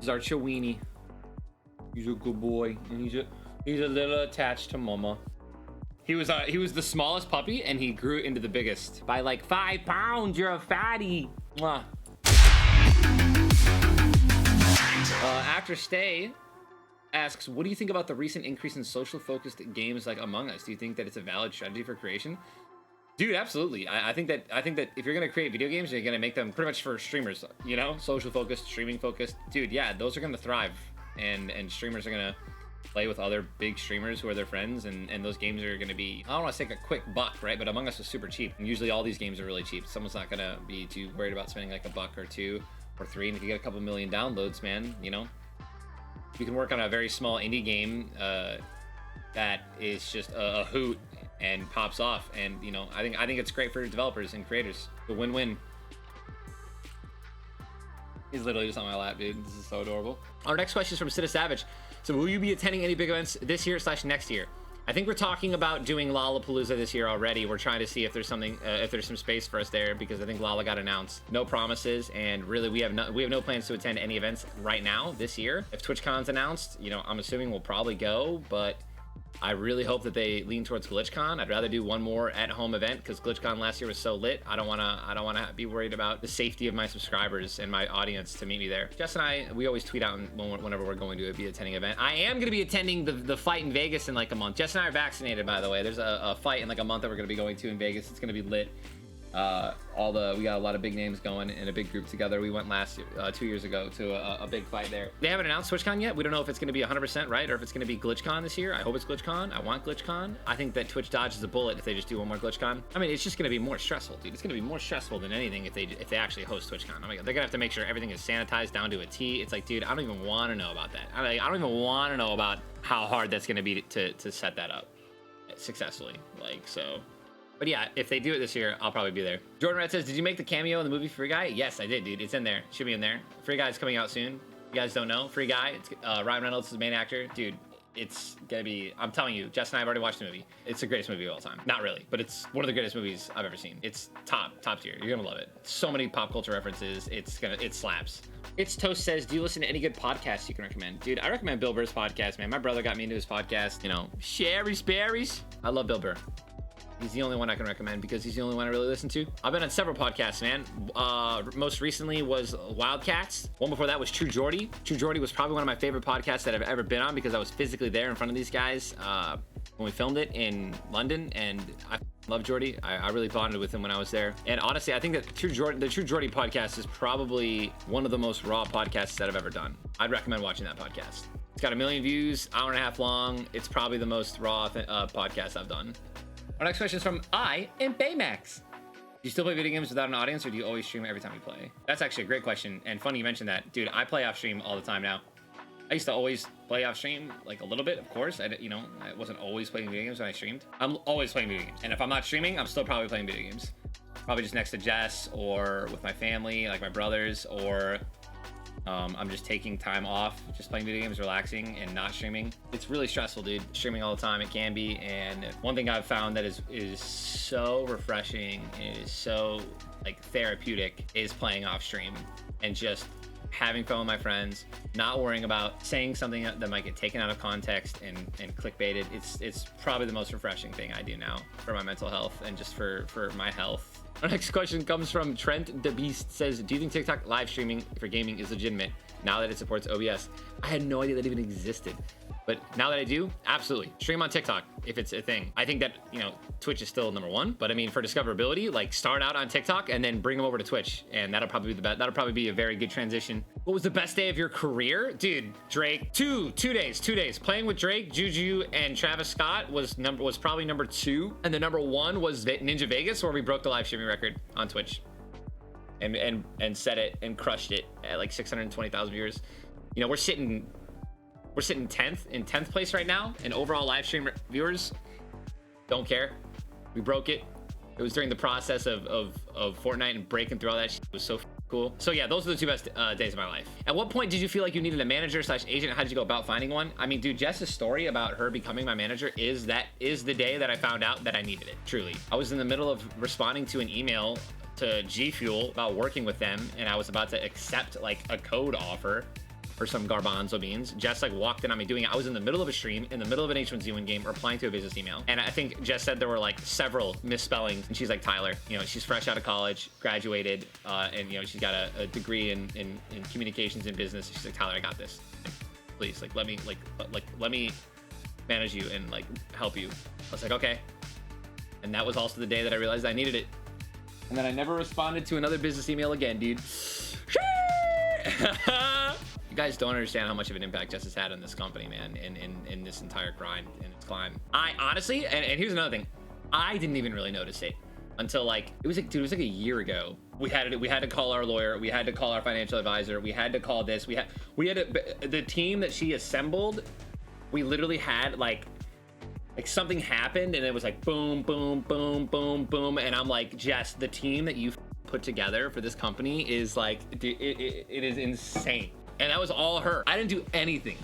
He's our Chiweenie. He's a good boy, and he's a little attached to mama. He was the smallest puppy, and he grew into the biggest by like 5 pounds. You're a fatty. Mwah. Actor Stay asks, what do you think about the recent increase in social focused games like Among Us? Do you think that it's a valid strategy for creation? Dude, absolutely. I think that if you're gonna create video games, you're gonna make them pretty much for streamers, you know, social focused, streaming focused. Dude, yeah, those are gonna thrive, and streamers are gonna play with other big streamers who are their friends, and those games are gonna be, I don't want to say a quick buck, right? But Among Us is super cheap, and usually all these games are really cheap. Someone's not gonna be too worried about spending like $1 or $2 or $3, and if you get a couple million downloads, man, you know, you can work on a very small indie game that is just a hoot and pops off, and you know, I think it's great for developers and creators. The win-win. He's literally just on my lap, dude. This is so adorable. Our next question is from Sita Savage. So will you be attending any big events this year / next year? I think we're talking about doing Lollapalooza this year already. We're trying to see if there's something, if there's some space for us there, because I think Lolla got announced. No promises, and really we have no plans to attend any events right now this year. If TwitchCon's announced, you know, I'm assuming we'll probably go, but I really hope that they lean towards GlitchCon. I'd rather do one more at-home event, because GlitchCon last year was so lit. I don't wanna be worried about the safety of my subscribers and my audience to meet me there. Jess and I, we always tweet out whenever we're going to be attending an event. I am gonna be attending the fight in Vegas in like a month. Jess and I are vaccinated, by the way. There's a fight in like a month that we're gonna be going to in Vegas. It's gonna be lit. We got a lot of big names going in a big group together. We went last year, 2 years ago, to a big fight there. They haven't announced TwitchCon yet. We don't know if it's going to be 100% right, or if it's going to be GlitchCon this year. I hope it's GlitchCon. I want GlitchCon. I think that Twitch dodges a bullet if they just do one more GlitchCon. I mean, it's just going to be more stressful, dude. It's going to be more stressful than anything if they actually host TwitchCon. Oh my God, they're going to have to make sure everything is sanitized down to a T. It's like, dude, I don't even want to know about that. I don't even want to know about how hard that's going to be to set that up successfully. Like, so. But yeah, if they do it this year, I'll probably be there. Jordan Red says, did you make the cameo in the movie Free Guy? Yes, I did, dude. It's in there. Should be in there. Free Guy is coming out soon. You guys don't know. Free Guy. It's Ryan Reynolds is the main actor. Dude, it's gonna be, I'm telling you, Jess and I have already watched the movie. It's the greatest movie of all time. Not really, but it's one of the greatest movies I've ever seen. It's top tier. You're gonna love it. So many pop culture references. It slaps. It's Toast says, do you listen to any good podcasts you can recommend? Dude, I recommend Bill Burr's podcast, man. My brother got me into his podcast. You know, Sherry's Berries. I love Bill Burr. He's the only one I can recommend because he's the only one I really listen to. I've been on several podcasts, man. Most recently was Wildcats. One before that was True Geordie. True Geordie was probably one of my favorite podcasts that I've ever been on, because I was physically there in front of these guys when we filmed it in London, and I love Geordie. I really bonded with him when I was there. And honestly, I think that the True Geordie podcast is probably one of the most raw podcasts that I've ever done. I'd recommend watching that podcast. It's got 1 million views, hour and a half long. It's probably the most raw podcast I've done. Our next question is from I am Baymax. Do you still play video games without an audience, or do you always stream every time you play? That's actually a great question, and funny you mentioned that. Dude, I play off stream all the time now. I used to always play off stream, like a little bit, of course. I wasn't always playing video games when I streamed. I'm always playing video games, and if I'm not streaming, I'm still probably playing video games. Probably just next to Jess, or with my family, like my brothers, or I'm just taking time off, just playing video games, relaxing, and not streaming. It's really stressful, dude. Streaming all the time, it can be. And one thing I've found that is so refreshing, and is so like therapeutic, is playing off stream and just having fun with my friends, not worrying about saying something that might get taken out of context and clickbaited. It's probably the most refreshing thing I do now for my mental health and just for my health. Our next question comes from Trent the Beast. Says, do you think TikTok live streaming for gaming is legitimate now that it supports OBS? I had no idea that even existed, but now that I do, absolutely. Stream on TikTok if it's a thing. I think that, you know, Twitch is still #1, but I mean, for discoverability, like start out on TikTok and then bring them over to Twitch, and that'll probably be the best. That'll probably be a very good transition. What was the best day of your career? Dude, Drake. Two days. Playing with Drake, Juju, and Travis Scott was probably #2, and the #1 was Ninja Vegas, where we broke the live streaming record on Twitch, and set it and crushed it at like 620,000 viewers. You know, we're sitting 10th place right now in overall live stream viewers. Don't care. We broke it. It was during the process of Fortnite and breaking through all that shit. It was so cool. So yeah, those are the 2 best days of my life. At what point did you feel like you needed a manager / agent? How did you go about finding one? I mean, dude, Jess's story about her becoming my manager is the day that I found out that I needed it. Truly, I was in the middle of responding to an email to G Fuel about working with them, and I was about to accept like a code offer, or some garbanzo beans. Jess like walked in on me doing it. I was in the middle of a stream, in the middle of an H1Z1 game, replying to a business email. And I think Jess said there were like several misspellings. And she's like, Tyler, you know, she's fresh out of college, graduated, and you know, she's got a degree in communications and business. She's like, Tyler, I got this. Like, please, like, let me manage you and like help you. I was like, okay. And that was also the day that I realized I needed it. And then I never responded to another business email again, dude. You guys don't understand how much of an impact Jess has had on this company, man, in this entire grind and its climb. I honestly, and here's another thing, I didn't even really notice it until like it was like a year ago. We had to call our lawyer, we had to call our financial advisor, we had to call this, we had the team that she assembled. We literally had like something happened and it was like boom, boom, boom, boom, boom, and I'm like, Jess, the team that you put together for this company is like, dude, it is insane. And that was all her. I didn't do anything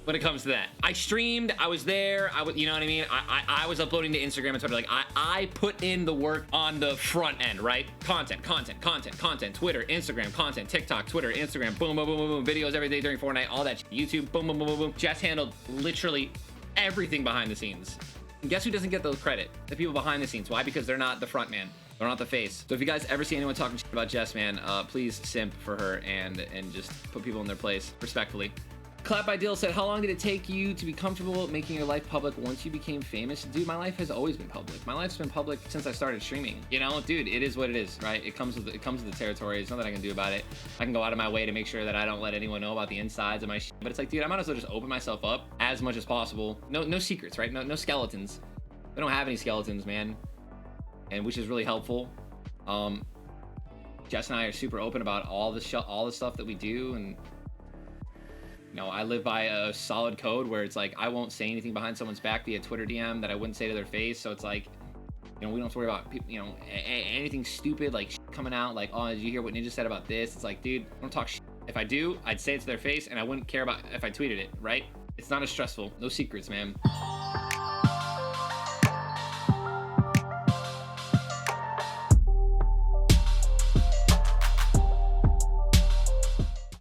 when it comes to that. I streamed, I was there, you know what I mean? I was uploading to Instagram and Twitter. Like I put in the work on the front end, right? Content, Twitter, Instagram, content, TikTok, Twitter, Instagram, boom, boom, boom, boom, boom, videos every day during Fortnite, all that shit. YouTube, boom, boom, boom, boom, boom. Jess handled literally everything behind the scenes. And guess who doesn't get those credit? The people behind the scenes. Why? Because they're not the front man. They're not the face. So if you guys ever see anyone talking shit about Jess, man, please simp for her and just put people in their place respectfully. Clap Ideal said, how long did it take you to be comfortable making your life public once you became famous? Dude, my life has always been public. My life's been public since I started streaming. You know, dude, it is what it is, right? It comes with the territory. There's nothing I can do about it. I can go out of my way to make sure that I don't let anyone know about the insides of my shit. But it's like, dude, I might as well just open myself up as much as possible. No secrets, right? No skeletons. We don't have any skeletons, man. And which is really helpful. Jess and I are super open about all the stuff that we do, and you know, I live by a solid code where it's like I won't say anything behind someone's back via Twitter DM that I wouldn't say to their face. So it's like, you know, we don't have to worry about people, you know, anything stupid like coming out like, oh, did you hear what Ninja said about this? It's like, dude, don't talk shit. If I do, I'd say it to their face, and I wouldn't care about if I tweeted it, right? It's not as stressful. No secrets, man.